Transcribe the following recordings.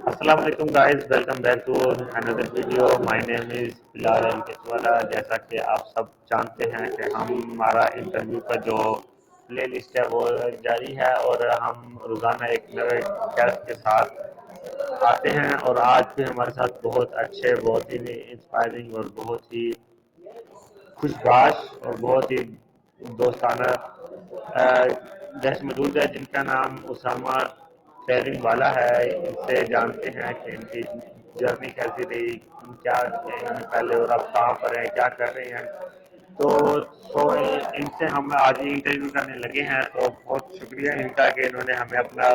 السلام علیکم guys, welcome back to another video. My name is Bilal Alkaswala. جیسا کہ آپ سب جانتے ہیں کہ ہمارا انٹرویو کا جو پلے لسٹ ہے وہ جاری ہے، اور ہم روزانہ ایک نئے گیسٹ کے ساتھ آتے ہیں. اور آج بھی ہمارے ساتھ بہت اچھے، بہت ہی انسپائرنگ اور بہت ہی خوشباش اور بہت ہی دوستانہ گیسٹ موجود ہے، جن کا نام اسامہ ٹریولنگ والا ہے. ان سے جانتے ہیں کہ ان کی جرنی کیسی رہی، کیا پہلے اور اب کہاں پر ہیں، کیا کر رہے ہیں. تو ان سے ہم آج ہی انٹرویو کرنے لگے ہیں. تو بہت شکریہ ان کا کہ انہوں نے ہمیں اپنا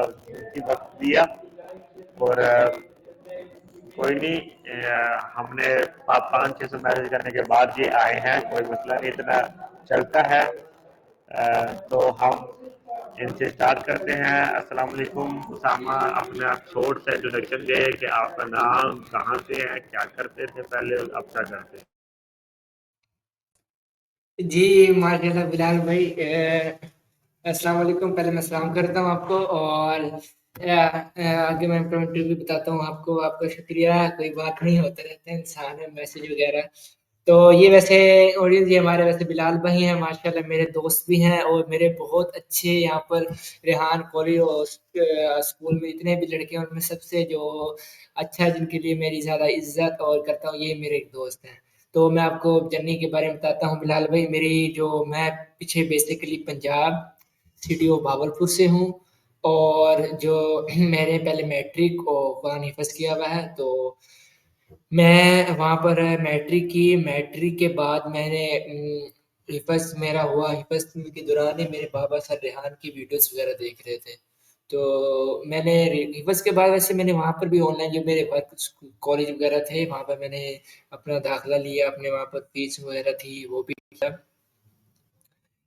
وقت دیا. اور کوئی نہیں، ہم نے 500-600 میسج کرنے کے بعد یہ آئے ہیں، کوئی مسئلہ نہیں، اتنا چلتا ہے. تو ہم ان سے اسٹارٹ کرتے ہیں. السلام علیکم اسامہ، اپنا چھوٹ سے انٹروڈکشن دے کہ آپ کا نام، کہاں سے ہے، کیا کرتے تھے پہلے اور اب کیا کرتے ہیں. جی ماشاء اللہ بلال بھائی، السلام علیکم. پہلے میں سلام کرتا ہوں آپ کو، اور آگے میں بھی بتاتا ہوں آپ کو. آپ کا شکریہ. کوئی بات نہیں، ہوتا رہتا ہے، انسان ہے، میسج وغیرہ. تو یہ ویسے آڈینس یہ ہمارے ویسے بلال بھائی ہیں ماشاءاللہ، میرے دوست بھی ہیں، اور میرے بہت اچھے یہاں پر ریحان کالج اور اسکول میں جتنے بھی لڑکے ہیں ان میں سب سے جو اچھا ہے، جن کے لیے میری زیادہ عزت اور کرتا ہوں، یہ میرے ایک دوست ہیں. تو میں آپ کو جرنی کے بارے میں بتاتا ہوں بلال بھائی. میں پیچھے basically Punjab city of Bahawalpur سے ہوں، اور جو میں نے پہلے میٹرک اور قرآن حفظ کیا ہوا ہے. تو میں وہاں پر میٹرک کے بعد میں نے حفظ میرا ہوا. حفظ کے دوران ہی میرے بابا سر ریحان کی ویڈیوز وغیرہ دیکھ رہے تھے. تو میں نے حفظ کے بعد ویسے میں نے وہاں پر بھی آن لائن جو میرے ورک کالج وغیرہ تھے وہاں پر میں نے اپنا داخلہ لیا. اپنے وہاں پر فیس وغیرہ تھی وہ بھی لیا،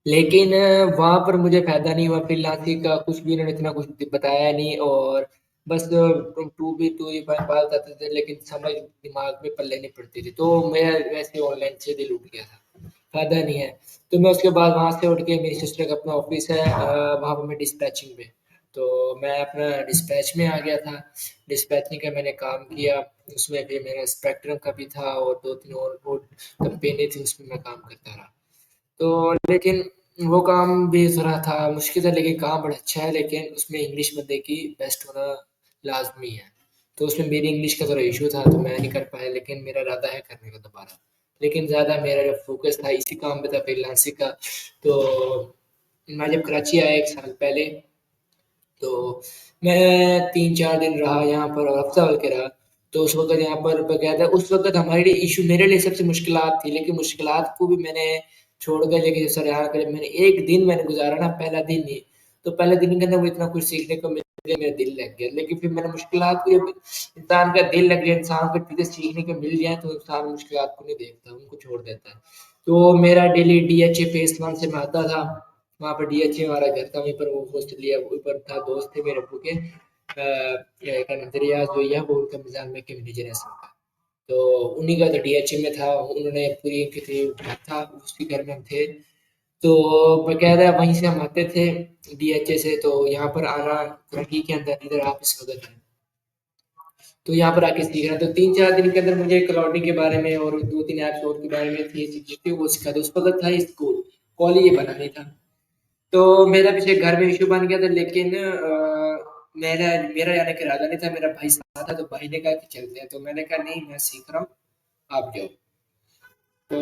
لیکن وہاں پر مجھے فائدہ نہیں ہوا. فری لانسنگ کا کچھ بھی انہوں نے اتنا کچھ بتایا نہیں، اور بس ٹو پال کرتے تھے، لیکن سمجھ دماغ میں پلے نہیں پڑتی تھی. تو میرا ویسے آن لائن سے دل اٹھ گیا تھا، فائدہ نہیں ہے. تو میں اس کے بعد وہاں سے اٹھ کے، میری سسٹر کا اپنا آفس ہے وہاں پر، میں ڈسپیچنگ میں، تو میں اپنا ڈسپیچ میں آ گیا تھا. ڈسپیچنگ کا میں نے کام کیا. اس میں بھی میرا اسپیکٹرم کا بھی تھا، اور 2-3 اور کمپنی تھی، اس میں میں کام کرتا رہا. تو لیکن وہ کام بھی ذرا تھا، مشکل تھا، لیکن کام بڑا اچھا ہے. لیکن اس میں انگلش بندے کی بیسٹ ہونا لازمی ہے. تو اس میں میری انگلش کا ذرا ایشو تھا، تو میں نہیں کر پایا، لیکن میرا ارادہ ہے کرنے کا دوبارہ. لیکن زیادہ میرا جو فوکس تھا اسی کام پہ تھا، فری لانسنگ کا. تو میں جب کراچی آیا 1 سال پہلے، تو میں 3-4 دن رہا یہاں پر، اور ہفتہ بھر کے رہا. تو اس وقت یہاں پر باقاعدہ، اس وقت ہمارے لیے ایشو، میرے لیے سب سے مشکلات تھی، لیکن مشکلات کو بھی میں نے چھوڑ کر، لیکن سر یہاں کر میں نے ایک دن میں نے گزارا نا، پہلا دن ہی. تو پہلے دن کے اندر مجھے اتنا کچھ سیکھنے کو مل گیا، میرا دل لگ گیا. لیکن پھر میں نے مشکلات کو، انسان کا دل لگ گیا، انسان کو چیزیں سیکھنے کو مل جائیں، تو انسان مشکلات کو نہیں دیکھتا، ان کو چھوڑ دیتا ہے. تو میرا ڈیلی DHA فیس 1 سے میں آتا تھا. وہاں پر DHA ہمارا گھر تھا، وہیں پر وہ ہاسٹل لیا، اوپر تھا، دوست تھے میرے ابو کے، ریاض جو ہے وہ ان کا میزان میں کے منیجر ہے سب کا. تو انہیں کا تو DHA میں تھا، انہوں نے پوری تھا، اس کے گھر میں ہم تھے. تو باقاعدہ وہیں سے ہم آتے تھے DHA سے. تو یہاں پر آنا ترکی کے اندر، ادھر آپ اس وقت ہیں، تو یہاں پر آ کے سیکھ رہا. تو 3-4 دن کے اندر مجھے کلاؤڈنگ کے بارے میں اور 2-3 ایپس اور کے بارے میں تھی وہ سکھا دیا. اس وقت تھا اسکول، کالج یہ بنا نہیں تھا. تو میرا پیچھے گھر میں ایشو بن گیا تھا، لیکن میرا جانے کا ارادہ نہیں تھا. میرا بھائی ساتھ تھا، تو بھائی نے کہا کہ چلتے ہیں. تو میں نے کہا نہیں، میں سیکھ رہا ہوں، آپ جاؤ. تو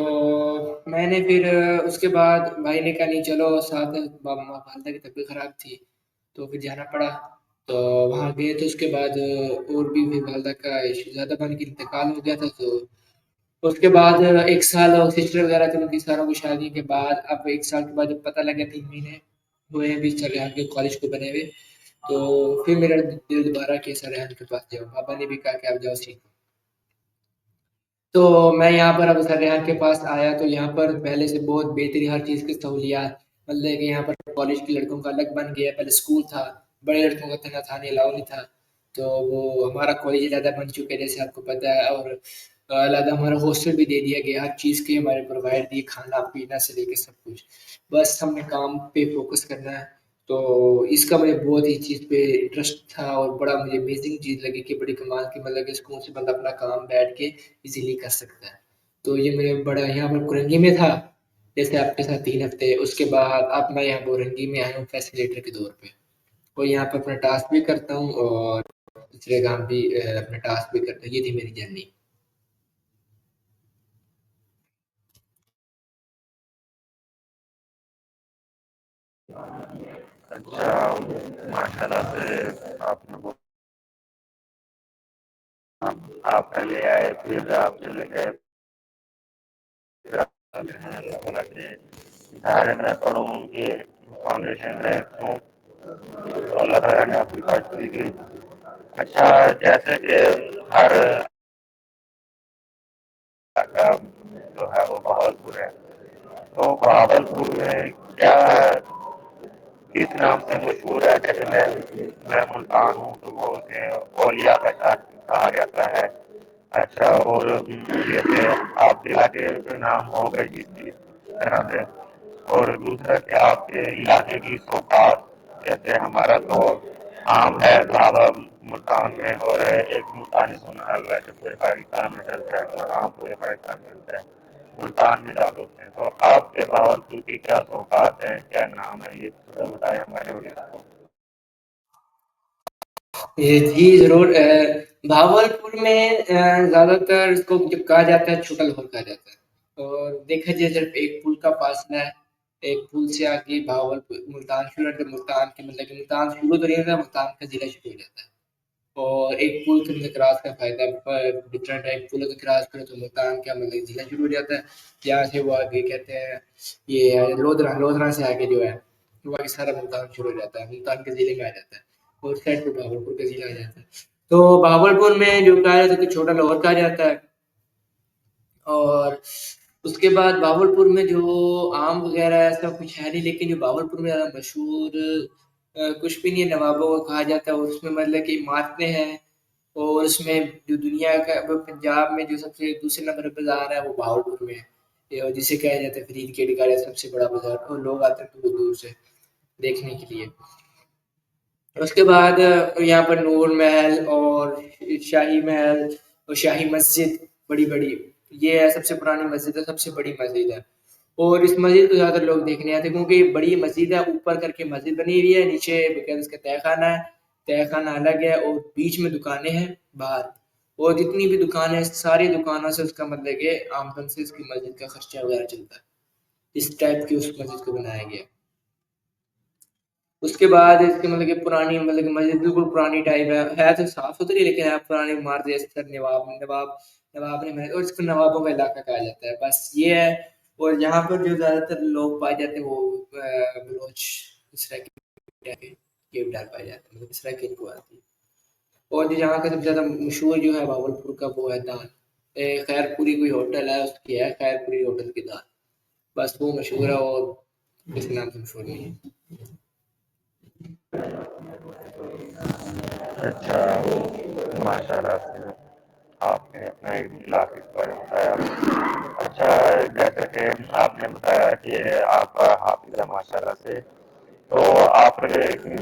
میں نے پھر اس کے بعد بھائی نے کہا نہیں چلو ساتھ. بابا ماں والدہ کی طبیعت خراب تھی، تو پھر جانا پڑا. تو وہاں گئے. تو اس کے بعد اور بھی والدہ کا ایشو زیادہ بن کے انتقال ہو گیا تھا. تو اس کے بعد 1 سال سسٹر وغیرہ تھے، ان کی ساروں کی شادی کے بعد، اب 1 سال کے بعد جب پتہ لگا 3 مہینے ہوئے بھی سر ریحان کے کالج کو بنے ہوئے، تو پھر میرا دل دوبارہ کہ سر ریحان کے پاس جاؤ. بابا نے بھی کہا کہ آپ جاؤ سیکھو. تو میں یہاں پر اب سر ریحان کے پاس آیا. تو یہاں پر پہلے سے بہت بہترین ہر چیز کی سہولیات، مطلب کہ یہاں پر کالج کے لڑکوں کا الگ بن گیا. پہلے اسکول تھا، بڑے لڑکوں کا تھا نہیں، الاؤ نہیں تھا. تو وہ ہمارا کالج علیحدہ بن چکا ہے، جیسے آپ کو پتہ ہے. اور علیحدہ ہمارا ہاسٹل بھی دے دیا گیا، ہر چیز کے ہمارے پرووائڈ دیے، کھانا پینا سے لے کے سب کچھ. بس ہم نے کام پہ فوکس کرنا ہے. تو اس کا مجھے بہت ہی چیز پہ انٹرسٹ تھا اور بڑا مجھے امیزنگ چیز لگی کہ بڑی کمال کی مطلب کہ سکون سے بندہ اپنا کام بیٹھ کے ایزیلی کر سکتا ہے. تو یہ میرے بڑا یہاں پر کرنگی میں تھا جیسے آپ کے ساتھ 3 ہفتے. اس کے بعد اب میں یہاں بورنگی میں آیا ہوں فیسیلیٹر کے طور پہ اور یہاں پہ اپنا ٹاسک بھی کرتا ہوں اور دوسرے کام بھی اپنا ٹاسک بھی کرتا ہوں. یہ تھی میری جرنی. اچھا، ماشاء اللہ سے آپ نے آپ پہلے آئے پھر آپ چلے گئے پھر آپ ہیں اللہ تعالیٰ کے ادارے میں پڑھوں کہ فاؤنڈیشن میں ہوں تو اللہ تعالیٰ نے آپ کی بات پوری کی. اچھا، جیسے کہ ہر علاقہ جو ہے وہ بہاولپور ہے تو بہاولپور میں کیا کس نام سے مشہور ہے؟ جیسے میں ملتان ہوں تو وہ اسے اولیا کا شہر کہا جاتا ہے. اچھا، اور جیسے آپ کے علاقے کا نام ہوگا جس طرح سے، اور دوسرا کہ آپ کے علاقے کی سوکات جیسے ہمارا تو عام ہے ڈھابا ملتان میں اور ایک ملتانی سونا ویسے پورے پاکستان میں چلتا ہے اور عام پورے پاکستان میں چلتا ہے ملتان میں ڈال ہوتے ہیں. تو آپ کے باورپور کی کیا سوکات ہے، کیا نام ہے، یہ تھوڑا بتائیں ہمارے وجہ کو. جی ضرور. بھاولپور میں زیادہ تر اس کو جب کہا جاتا ہے چھوٹا لاہور کہا جاتا ہے اور دیکھا جائے صرف ایک پل کا فاصلہ ہے. ایک پل سے آگے بھاولپور ملتان شروع ہوتا ہے. ملتان کے مطلب کہ ملتان شروع تو نہیں ہوتا، ملتان کا ضلع شروع ہو جاتا ہے. اور ایک پل سے کراس کا فائدہ ڈفرنٹ ہے. ایک پل کا کراس کرو تو ملتان کا مطلب ضلع شروع ہو جاتا ہے. جہاں سے وہ آگے کہتے ہیں یہ لودھرا سے آگے جو ہے وہ آگے سارا ملتان شروع ہو جاتا ہے، ملتان کے ضلع میں آ جاتا ہے اور سائڈ پہ بھاولپور کا ضلع آ جاتا ہے. تو بھاولپور میں جو کہا جاتا ہے کہ چھوٹا لاہور کہا جاتا ہے. اور اس کے بعد بھاولپور میں جو آم وغیرہ ایسا کچھ ہے نہیں، لیکن جو بھاولپور میں زیادہ مشہور کچھ بھی نہیں ہے. نوابوں کو کہا جاتا ہے اور اس میں مطلب کہ عمارتیں ہیں اور اس میں جو دنیا کا پنجاب میں جو سب سے دوسرے نمبر پہ بازار ہے وہ بھاولپور میں ہے جسے کہا جاتا ہے فرید کے ڈگارے سب سے بڑا بازار اور لوگ آتے ہیں دور دور سے دیکھنے کے لیے. اس کے بعد یہاں پر نور محل اور شاہی محل اور شاہی مسجد بڑی بڑی، یہ ہے سب سے پرانی مسجد ہے، سب سے بڑی مسجد ہے. اور اس مسجد کو زیادہ تر لوگ دیکھنے آتے ہیں کیونکہ یہ بڑی مسجد ہے، اوپر کر کے مسجد بنی ہوئی ہے، نیچے اس کا تہہ خانہ ہے، تہہ خانہ الگ ہے اور بیچ میں دکانیں ہیں باہر. اور جتنی بھی دکانیں ہیں ساری دکانوں سے اس کا مطلب کہ آمدن سے اس کی مسجد کا خرچہ وغیرہ چلتا ہے. اس ٹائپ کی اس مسجد کو بنایا گیا. اس کے بعد اس کے مطلب کہ پرانی مطلب کہ مسجد بالکل پرانی ٹائپ ہے تو صاف ستھری لیکن ہے پرانی عمارت جیسے نواب نے اور اس کو نوابوں کا علاقہ کہا جاتا ہے. بس یہ ہے. اور یہاں پر جو زیادہ تر لوگ پائے جاتے ہیں وہ بلوچ ڈال پائے جاتے ہیں، مطلب اس طرح کی ان کو آتی ہے. اور جو یہاں کا سب سے زیادہ مشہور جو ہے بھاولپور کا وہ ہے دال. خیر پوری کوئی ہوٹل ہے اس کی ہے خیر پوری ہوٹل کی دال، بس وہ مشہور ہے اور کسی نام سے مشہور نہیں ہے. اچھا، ماشاء اللہ سے آپ نے اپنا علاقے کے بارے میں بتایا. اچھا، جیسے کہ آپ نے بتایا کہ آپ کا حافظ ہے ماشاء اللہ سے، تو آپ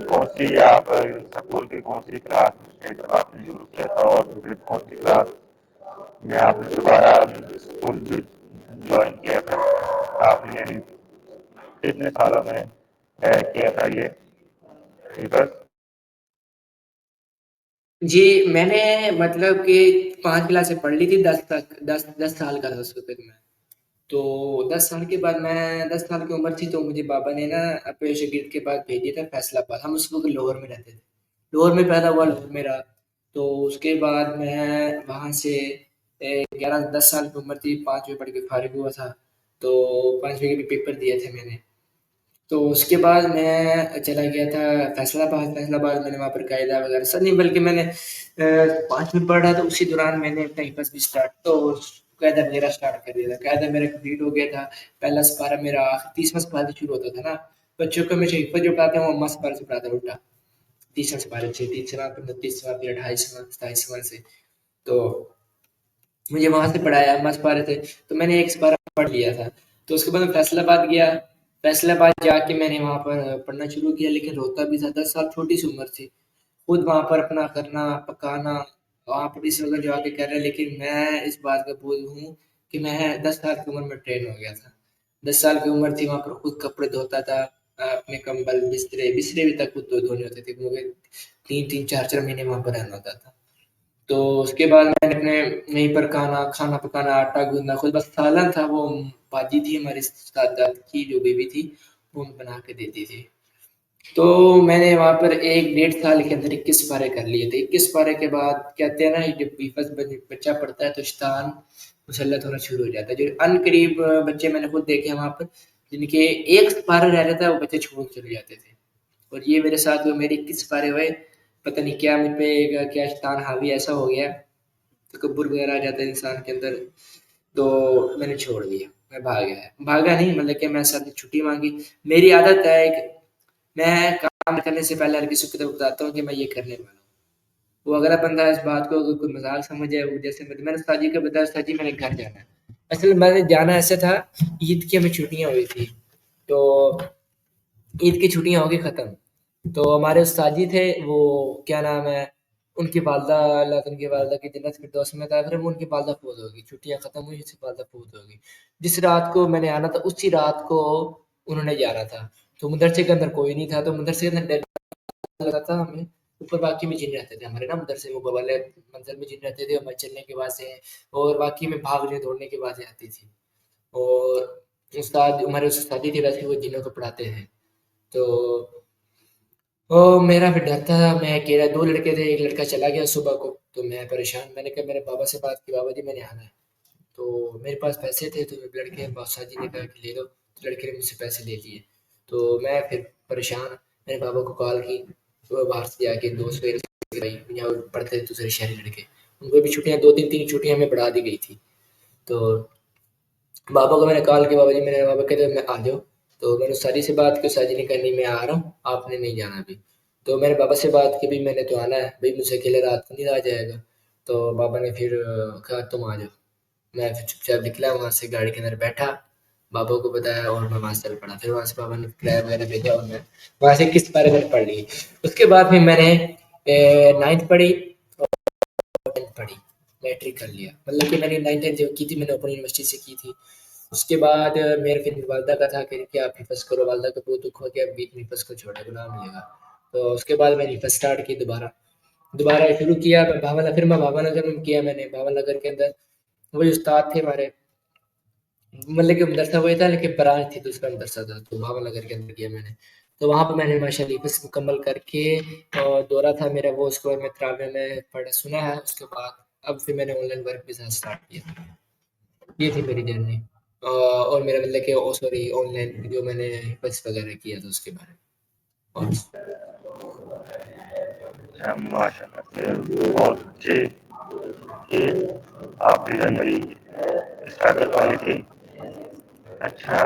کون سی آپ سکول کی کون سی کلاس میں جب آپ نے شروع کیا تھا اور پھر کون سی کلاس میں آپ نے دوبارہ اسکول جوائن کیا تھا؟ آپ نے کتنے سالوں میں کیا تھا یہ بس؟ جی میں نے مطلب کہ 5 کلاسیں پڑھ لی تھی، 10 سال کا تھا اس وقت میں. تو 10 سال کے بعد میں 10 سال کی عمر تھی تو مجھے بابا نے نا اپنے شاگرد کے بعد بھیج دیا تھا فیصل آباد. ہم اس وقت لاہور میں رہتے تھے، لاہور میں پیدا ہوا، لاہور میں رہا. تو اس کے بعد میں وہاں سے 10 سال کی عمر تھی، 5ویں پڑھ کے فارغ ہوا تھا. تو 5ویں کے بھی پیپر دیے تھے میں نے. تو اس کے بعد میں چلا گیا تھا فیصل آباد. میں نے وہاں پر قاعدہ وغیرہ سب نہیں بلکہ میں نے 5ویں پڑھ رہا تھا اسی دوران میں نے اپنا حفظ بھی اسٹارٹ تو قاعدہ میرا اسٹارٹ کر دیا تھا. قاعدہ میرا کمپلیٹ ہو گیا تھا. پہلا سپارہ میرا 30واں سپارہ شروع ہوتا تھا نا، بچوں کو ہمیشہ حفظ جو پڑھاتے ہیں وہ اما سپارہ سے پڑھاتا ہے الٹا، 30واں سپارہ سے 30واں 29واں پھر 28واں 27واں سے. تو مجھے وہاں سے پڑھایا اما سپارہ سے، تو میں نے ایک سپارہ پڑھ لیا تھا. تو اس کے بعد میں فیصل آباد گیا. فیصل آباد جا کے میں نے وہاں پر پڑھنا شروع کیا، لیکن روتا بھی تھا، 10 سال چھوٹی سی عمر تھی، خود وہاں پر اپنا کرنا پکانا، وہاں پر اس وقت جو آ کے کر رہے ہیں، لیکن میں اس بات کا بول ہوں کہ میں 10 سال کی عمر میں ٹرین ہو گیا تھا، 10 سال کی عمر تھی، وہاں پر خود کپڑے دھوتا تھا، اپنے کمبل بسترے بھی تک خود دھونے ہوتے تھے، کیونکہ 3 3 4 4 مہینے وہاں پر رہنا ہوتا تھا۔ تو اس کے بعد میں نے اپنے وہیں پر کھانا پکانا، آٹا گوندنا خود، بس سالن تھا وہ باجی تھی ہماری ساتھ کی جو بیوی تھی، وہ بنا کے دیتی تھی۔ تو میں نے وہاں پر 1 1.5 سال کے اندر 21 پارے کر لیے تھے۔ 21 پارے کے بعد کہتے ہیں نا، جب بچہ پڑھتا ہے تو شیطان مسلط ہونا شروع ہو جاتا ہے۔ جو ان قریب بچے میں نے خود دیکھے وہاں پر، جن کے 1 پارہ رہ رہتا ہے، وہ بچے چھوڑ چلے جاتے تھے، اور یہ میرے ساتھ ہوئے، میرے 21 پارے ہوئے، پتہ نہیں کیا مجھ پہ کیا شیطان حاوی ایسا ہو گیا، تکبر وغیرہ آ جاتا ہے انسان کے اندر، تو میں نے چھوڑ دیا، میں بھاگا نہیں، مطلب کہ میں سر نے چھٹی مانگی۔ میری عادت ہے کہ میں کام کرنے سے پہلے ہر کسی کو بتاتا ہوں کہ میں یہ کرنے والا ہوں، وہ اگلا بندہ اس بات کو اگر کوئی مذاق سمجھے، وہ جیسے میں نے استاد جی کو بتایا، استاد جی میں نے گھر جانا ہے، اصل میں نے جانا ایسا تھا، عید کی ہمیں چھٹیاں ہوئی تھی، تو عید کی چھٹیاں ہو گئی ختم، تو ہمارے استاد جی تھے، وہ کیا نام ہے، ان کی والدہ، اللہ تعالیٰ کی والدہ کی جنت فردوس میں تھا، پھر وہ ان کی والدہ فوت ہو گئی، چھٹیاں ختم ہوئی، اس کی والدہ فوت ہو گئی، جس رات کو میں نے آنا تھا اسی رات کو انہوں نے جانا تھا، تو مدرسے کے اندر کوئی نہیں تھا، تو مدرسے کے اندر لگا تھا ہمیں، اوپر باقی میں جن رہتے تھے ہمارے نا مدرسے میں، اوپر والے منزل میں جن رہتے تھے، ہمیں چلنے کی باتیں اور باقی میں بھاگنے دوڑنے کی باتیں آتی تھی، اور استاد ہمارے استادی تھے، ویسے وہ جنوں کو پڑھاتے ہیں، تو میرا پھر ڈر تھا، میں اکیلا، 2 لڑکے تھے، ایک لڑکا چلا گیا صبح کو، تو میں پریشان، میں نے کہا میرے بابا سے بات کی، بابا جی میں نے آنا ہے، تو میرے پاس پیسے تھے، تو لڑکے بادشاہ جی نے کہا کہ لے دو، تو لڑکے نے مجھ سے پیسے لے لیے، تو میں پھر پریشان، میرے بابا کو کال کی، تو وہ باہر سے جا کے دوست بھائی یہاں پڑھتے تھے دوسرے شہری لڑکے، ان کو بھی چھٹیاں 2 3 چھٹیاں ہمیں بڑھا دی گئی تھی، تو بابا کو میں نے کال کی، بابا جی میرے بابا کہتے میں آ جاؤ، تو میں نے ساری سے بات کی، ساجی نے کہا نہیں میں آ رہا ہوں، آپ نے نہیں جانا ابھی، تو میرے بابا سے بات کی، بھی میں نے تو آنا ہے بھائی، مجھ سے اکیلے رات کو نہیں آ جائے گا، تو بابا نے پھر کہا تم آ جاؤ، میں پھر چپ چاپ نکلا وہاں سے، گاڑی کے اندر بیٹھا، بابا کو بتایا، اور میں وہاں سے چل پڑا، پھر وہاں سے بابا نے کرایہ وغیرہ بھیجا، اور میں وہاں سے کس بارے میں پڑھ لی، اس کے بعد پھر میں نے 9th پڑھی اور 10th پڑھی، میٹرک کر لیا، مطلب کہ میں نے 9th 10th جو کی تھی میں نے اوپن یونیورسٹی سے کی تھی، اس کے بعد میرے پھر والدہ کا تھا کہ آپ حفظ کرو، والدہ کا بہت دکھ ہو گیا، بیچ میں حفظ کو چھوڑا، گناہ ملے گا، تو اس کے بعد میں نے حفظ اسٹارٹ کی، دوبارہ شروع کیا، پھر میں بابا نگر میں کیا، میں نے بابا نگر کے اندر وہی استاد تھے ہمارے، مطلب کہ مدرسہ وہی تھا لیکن برانچ تھی دوسرا مدرسہ تھا، تو بابا نگر کے اندر کیا میں نے، تو وہاں پہ میں نے ماشاء اللہ حفظ مکمل کر کے، اور دورہ تھا میرا وہ، اس کے بعد میں تراویح میں پڑھا سنا ہے، اس کے بعد اب پھر میں نے آن لائن ورک بھی اسٹارٹ کیا، یہ تھی میری جرنی، اور میرا مطلب کہ سوری آن لائن جو میں نے حفظ وغیرہ کیا تھا اس کے بارے میں، اور ماشاء اللہ سے بہت اچھی کہ آپ کی زندگی اسٹرگل والی تھی۔ اچھا،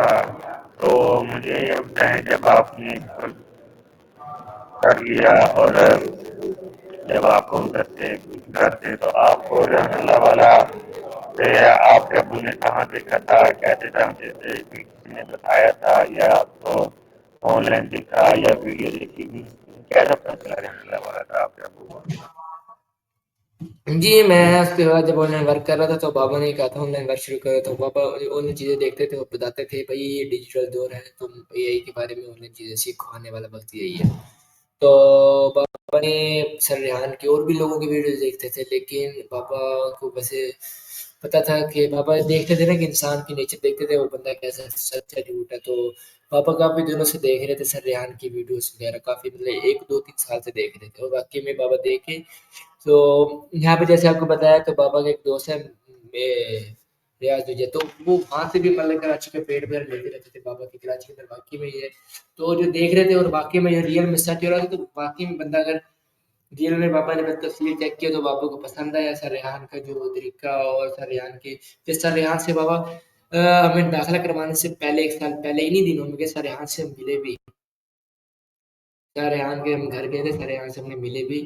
تو مجھے یہ بتائیں، جب آپ نے کر لیا اور جب آپ کو گھر تھے تو آپ کو رحمۃ اللہ والا آپ کے ابو نے کہاں دیکھا تھا، کیسے سمجھے تھے، کسی نے بتایا تھا یا آپ کو آن لائن دیکھا یا ویڈیو دیکھی تھی، کیسا فیصلہ رحمۃ اللہ والا تھا آپ کے ابو کو؟ جی میں اس کے بعد جب آن لائن ورک کر رہا تھا تو بابا نے کہا تھا آن لائن ورک شروع کرو، تو بابا آن لائن چیزیں دیکھتے تھے، وہ بتاتے تھے بھائی یہ ڈیجیٹل دور ہے، تم اے آئی کے بارے میں آن لائن چیزیں سیکھو، آنے والا وقت یہی ہے، تو بابا نے سر ریحان کے اور بھی لوگوں کی ویڈیوز دیکھتے تھے، لیکن بابا کو ویسے پتا تھا کہ بابا دیکھتے تھے نا کہ انسان کی نیچر دیکھتے تھے، وہ بندہ کیسا سچ ہے جھوٹ ہے، تو پاپا کافی دنوں سے دیکھ رہے تھے سر ریحان کی ویڈیوز وغیرہ، کافی مطلب 1 2 3 سال سے دیکھ رہے تھے، اور واقعی میں بابا دیکھے، تو یہاں پہ جیسے آپ کو بتایا تو بابا کا ایک دوست ہے ریاض وجہ، تو وہ وہاں سے بھی مطلب کراچی کے پیٹ پہ لیتے رہتے تھے بابا کی، کراچی کے اندر واقعی میں یہ تو جو دیکھ رہے تھے، اور واقعی میں یہ ریئل میں سچ ہو رہا تھا، تو واقعی میں بندہ اگر ریئل میں بابا نے بس تصویر چیک کیا تو بابا کو پسند آیا سر ریحان کا جو طریقہ، اور سر ریحان کے پھر سر ریحان سے بابا ہمیں داخلہ کروانے سے پہلے 1 سال پہلے انہی دنوں میں سر ریحان سے ہم ملے بھی، سر ریحان کے ہم گھر گئے تھے، سر ریحان سے ہم نے ملے بھی،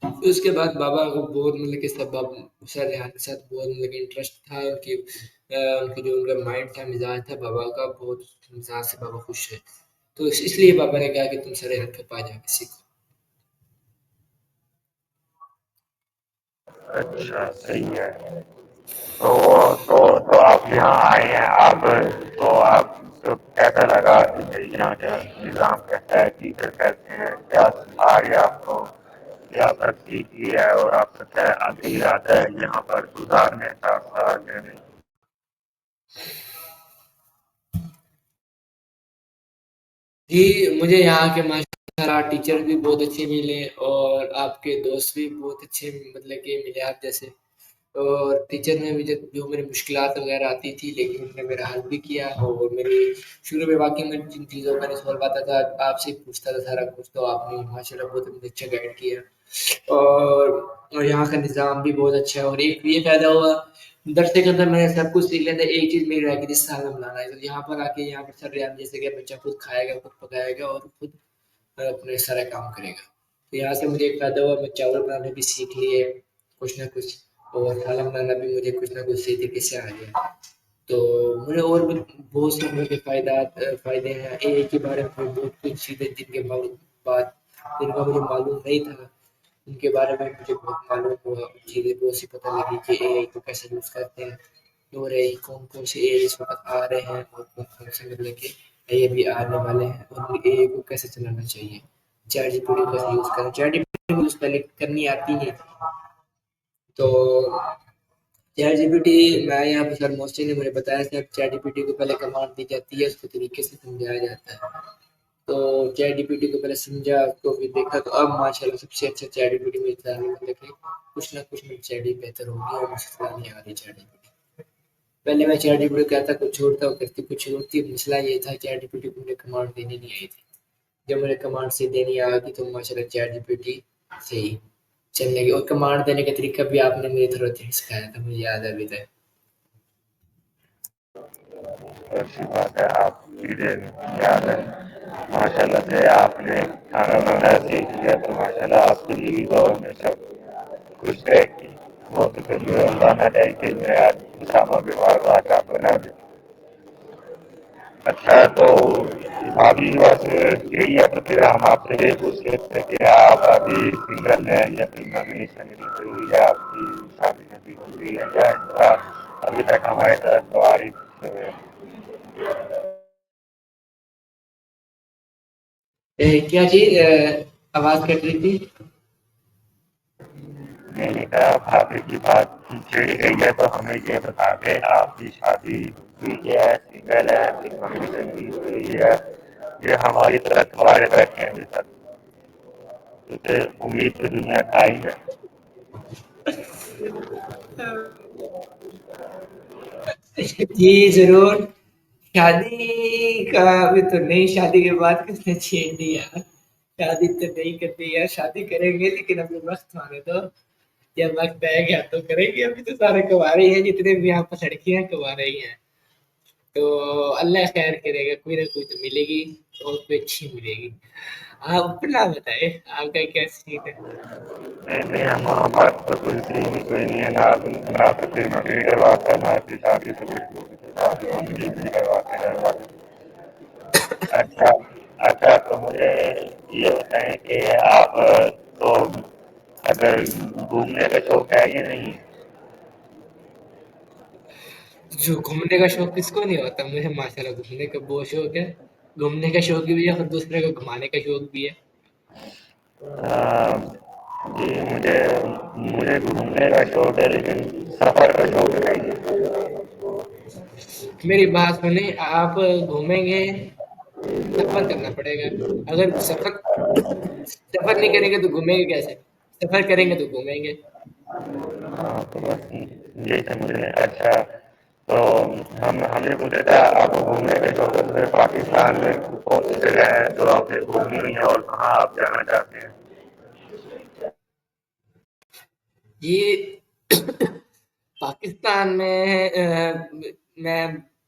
اس کے بعد بابا کو بہت مطلب کہ سبب سر ریحان کے ساتھ بہت مطلب کہ انٹرسٹ تھا ان کی جو ان کا مائنڈ تھا مزاج تھا بابا کا بہت مزاج سے بابا خوش ہے تو اس لیے بابا نے کہا کہ تم سر ریحان کے پاس جا کے سیکھو اچھا صحیح ہے. تو تو آپ یہاں آئے ہیں آپ تو آپ کو کیسا لگا یہاں کا نظام کیسا ہے ٹیچر کیسے ہیں کیا سکھا رہے آپ کو کیا ترقی کی ہے اور آپ کا کیا ابھی ارادہ ہے یہاں پر سدھارنے کا سدھارنے میں. جی مجھے یہاں کے ماشاء اللہ ٹیچر بھی بہت اچھے ملے اور آپ کے دوست بھی بہت اچھے مطلب کہ ملے آپ جیسے اور ٹیچر نے مجھے جو میری مشکلات وغیرہ آتی تھی لیکن انہوں نے میرا حل بھی کیا اور میری شروع میں واقعی میں جن چیزوں کا نہیں سوال پاتا تھا آپ سے پوچھتا تھا سارا کچھ تو آپ نے ماشاء اللہ بہت مجھے اچھا گائڈ کیا اور یہاں کا نظام بھی بہت اچھا ہے اور ایک یہ فائدہ ہوا درسے کے اندر میں نے سب کچھ سیکھ لیتا ایک چیز میری رہ گئی جس سال میں بلانا ہے تو یہاں پر آ کے یہاں پر سر ریاض جیسے کہ بچہ خود کھائے گا خود پکائے گا اور خود اپنے سارا کام کرے گا تو یہاں سے مجھے ایک فائدہ ہوا میں چاول بنانے بھی سیکھ لیے کچھ نہ کچھ اور کھانا بنانا بھی مجھے کچھ نہ کچھ صحیح طریقے سے آ گیا تو مجھے اور بھی بہت سے مجھے فائدے ہیں اے کے بارے میں بہت کچھ چیزیں جن کے بات جن کا مجھے معلوم نہیں تھا ان کے بارے میں مجھے بہت معلوم ہوا چیزیں بہت سی پتہ لگی کہ اے آئی کو کیسے یوز کرتے ہیں اور اے آئی کون کون سے اے آئی اس وقت آ رہے ہیں اور کون کون سے مطلب کہ اے آئی بھی آنے والے ہیں اور اے آئی کو کیسے چلانا چاہیے چیٹ جی پی ٹی کیسے یوز کریں چیٹ جی پی ٹی کو یوز پہلے کرنی آتی ہے تو چیٹ جی پی ٹی میں یہاں پہ سر موسٹی نے مجھے بتایا کہ چیٹ جی پی ٹی کو پہلے کمانڈ دی جاتی ہے اس کو طریقے سے سمجھایا جاتا ہے تو چیٹ جی پی ٹی کو پہلے سمجھا اس کو پھر دیکھا تو اب ماشاء اللہ سب سے اچھا چیٹ جی پی ٹی میں مطلب کہ کچھ نہ کچھ میری چیٹ بہتر ہوگی اور مجھے چلانے آ رہی چیٹ جی پی ٹی پہلے میں چیٹ جی پی ٹی کہتا کچھ اور تھا کرتی کچھ اور تھی مسئلہ یہ تھا چیٹ جی پی ٹی کو مجھے کمانڈ دینی نہیں آئی تھی جب مجھے کمانڈ سے دینی آ گئی تو ماشاء اللہ چیٹ جی پی ٹی صحیح چلنے گی اور کمانڈ دینے کا طریقہ بھی آپ نے مجھے تھوڑا سکھایا تھا مجھے یاد ہے ابھی تک اچھی بات ہے آپ چیزیں یاد ہے ماشاء اللہ سے آپ نے کھانا بنانا سیکھ لیا تو ماشاء اللہ آپ کے لیے تو ہمیشہ خوش رہے گی وہ تو پھر بنانا چاہیے کہ میں آج اسامہ بیمار ہوا کیا بنا دے. اچھا تو ابھی بس یہی ہے تو پھر ہم آپ سے یہ پوچھ رہے تھے کہ آپ ابھی سنگل ہیں یا پھر نامنیشن ہوئی ہے آپ کی شادی شادی ہوئی ہے یا ابھی تک ہمارے طرف سواری کیا چیز آواز کٹ رہی تھی میں نے کہا بھابھی کی بات چھیڑی گئی ہے تو ہمیں یہ بتا دیں آپ کی شادی ہوئی ہے سنگل ہے نامنیشن بھی ہوئی ہے یہ ہماری طرف ہمارے بیٹھے ہیں ابھی تک کیونکہ امید تو دنیا کا ہی ہے. جی ضرور شادی کا ابھی تو نہیں شادی کے بعد کس نے چھیڑ دیا شادی تو نہیں کرتے یار شادی کریں گے لیکن ابھی وقت آنے دو جب وقت آئے گا تو کریں گے ابھی تو سارے کنوارے ہیں جتنے بھی یہاں پر لڑکیاں کنوارے ہی ہیں تو اللہ خیر کرے گا کوئی نہ کوئی تو ملے گی اور کوئی اچھی ملے گی آپ اپنا بتائے آپ کا کیا سین ہے نہیں ہمارے تو کوئی سین کوئی نہیں ہے نہ تو کوئی نوکری کرواتا ہے نہ کوئی شادی سے کچھ کرواتے ہیں. اچھا اچھا تو مجھے یہ بتائیں کہ آپ تو اگر گھومنے کا شوق ہے یا نہیں جو گھومنے کا شوق کس کو نہیں ہوتا مجھے ماشاء اللہ گھومنے کا بہت شوق ہے گھومنے کا شوق بھی ہے اور دوسرے کو گھمانے کا شوق بھی ہے جی مجھے مجھے گھومنے کا شوق ہے لیکن سفر کا شوق نہیں ہے. میری بات سنیں آپ گھومیں گے سفر کرنا پڑے گا اگر سفر نہیں کریں گے تو گھومیں گے کیسے سفر کریں گے تو گھومیں گے تو بس یہی تھا مجھے اچھا تو ہمیں پوچھا تھا آپ گھومنے کے شوق سے پاکستان میں کون سی جگہ ہے جو آپ نے گھومنی ہوئی ہے اور کہاں آپ جانا چاہتے ہیں. یہ پاکستان میں میں